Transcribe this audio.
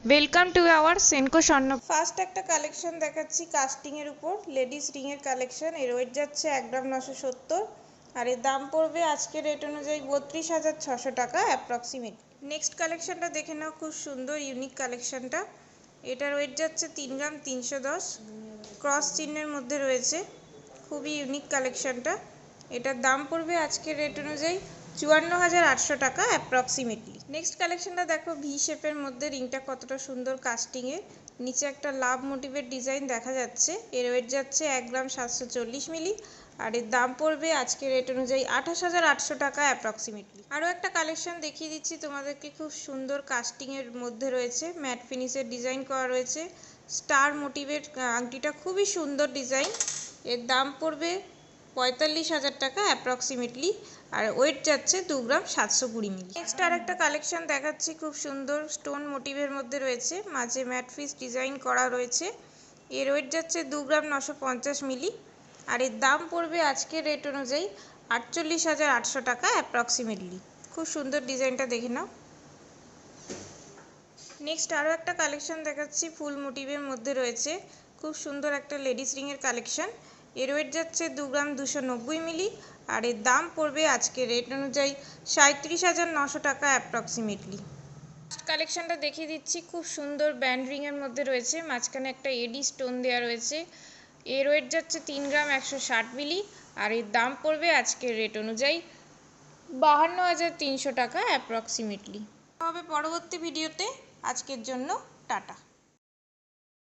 Welcome to our Senco স্বর্ণ। First একটা collection দেখাচ্ছি কাস্টিং এর উপর, লেডিস রিং এর কালেকশন। এর ওয়েট যাচ্ছে 1 গ্রাম 970, আর এর দাম পড়বে আজকের রেট অনুযায়ী 32,600 টাকা অ্যাপ্রক্সিমেট। নেক্সট কালেকশনটা দেখে নাও, খুব সুন্দর ইউনিক কালেকশনটা। এটার ওয়েট যাচ্ছে 3 গ্রাম 310, ক্রস চিহ্নের মধ্যে রয়েছে, খুবই ইউনিক কালেকশনটা। এটার দাম পড়বে আজকের রেট অনুযায়ী 54,800 টাকা অ্যাপ্রক্সিমেটলি। নেক্সট কালেকশনটা দেখো, ভি শেপের মধ্যে রিংটা কতটা সুন্দর কাস্টিংয়ে, নিচে একটা লাভ মোটিভের ডিজাইন দেখা যাচ্ছে। এর ওয়েট যাচ্ছে 1 গ্রাম 740 মিলি, আর এর দাম পড়বে আজকের রেট অনুযায়ী 28,800 টাকা অ্যাপ্রক্সিমেটলি। আরও একটা কালেকশন দেখিয়ে দিচ্ছি তোমাদেরকে, খুব সুন্দর কাস্টিংয়ের মধ্যে রয়েছে, ম্যাট ফিনিশের ডিজাইন করা রয়েছে, স্টার মোটিভের আংটিটা খুবই সুন্দর ডিজাইন। এর দাম পড়বে 45,000 টাকা অ্যাপ্রক্সিমেটলি, আর ওয়েট যাচ্ছে 2 গ্রাম 720 মিলি। নেক্সট আর একটা কালেকশন দেখাচ্ছি, খুব সুন্দর স্টোন মোটিভের মধ্যে রয়েছে, মাঝে ম্যাট ফিস ডিজাইন করা রয়েছে। এর ওয়েট যাচ্ছে 2 গ্রাম 950 মিলি, আর এর দাম পড়বে আজকের রেট অনুযায়ী 48,800 টাকা অ্যাপ্রক্সিমেটলি। খুব সুন্দর ডিজাইনটা দেখে নাও। নেক্সট আরও একটা কালেকশন দেখাচ্ছি, ফুল মোটিভের মধ্যে রয়েছে, খুব সুন্দর একটা লেডিস রিংয়ের কালেকশন। এর ওয়েট যাচ্ছে 2 গ্রাম 290 মিলি, আর এর দাম পড়বে আজকের রেট অনুযায়ী 37,900 টাকা অ্যাপ্রক্সিমেটলি। কালেকশনটা দেখিয়ে দিচ্ছি, খুব সুন্দর ব্যান্ড রিংয়ের মধ্যে রয়েছে, মাঝখানে একটা এডি স্টোন দেওয়া রয়েছে। এর ওয়েট যাচ্ছে 3 গ্রাম 160 মিলি, আর এর দাম পড়বে আজকের রেট অনুযায়ী 52,300 টাকা অ্যাপ্রক্সিমেটলি। হবে পরবর্তী ভিডিওতে। আজকের জন্য টাটা।